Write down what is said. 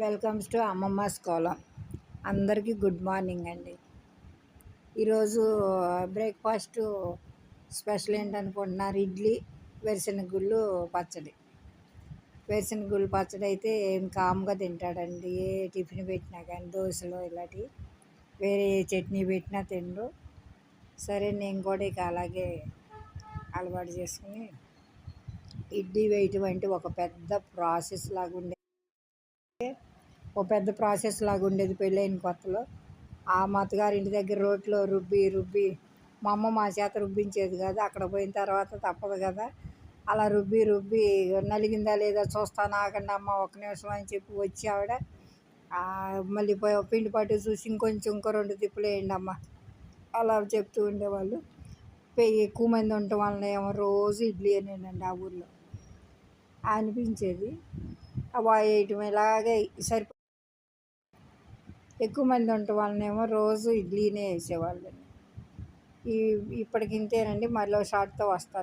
Welcomes to అమ్మమ్మస్ Kolam. అందరికీ good morning అండి. ఈరోజు బ్రేక్ఫాస్ట్ స్పెషల్ ఏంటనుకుంటున్నారు? ఇడ్లీ, వేరుశనగుళ్ళు పచ్చడి. వేరుశనగుళ్ళు పచ్చడి అయితే ఏం కామ్గా తింటాడండి. ఏ టిఫిన్ పెట్టినా కానీ, దోశలు ఇలాంటివి, వేరే ఏ చట్నీ పెట్టినా తిండు. సరే నేను కూడా ఇక అలాగే అలవాటు చేసుకుని ఇడ్లీ వేయటం అంటే ఒక పెద్ద ప్రాసెస్ లాగా ఉండేది. పెళ్ళైన కొత్తలో ఆ మా అత్తగారి ఇంటి దగ్గర రోట్లో రుబ్బి మా అమ్మ మా చేత రుబ్బించేది కాదు. అక్కడ పోయిన తర్వాత తప్పదు కదా, అలా రుబ్బి నలిగిందా లేదా చూస్తాను ఆగండి అమ్మ ఒక్క నిమిషం అని చెప్పి వచ్చి ఆవిడ మళ్ళీ పిండి పట్టు చూసి ఇంకో 2 తిప్పులు వేయండి అమ్మ అలా చెప్తూ ఉండేవాళ్ళు. ఎక్కువ మంది ఉండటం వలన ఏమో రోజు ఇడ్లీ అనేనండి ఆ ఊర్లో అనిపించేది. వేయటం ఇలాగే సరిపో ఎక్కువ మంది ఉండటం వలనేమో రోజు ఇడ్లీనే వేసేవాళ్ళండి. ఇప్పటికి ఇంతేనండి. మళ్ళీ షార్ట్తో వస్తాను.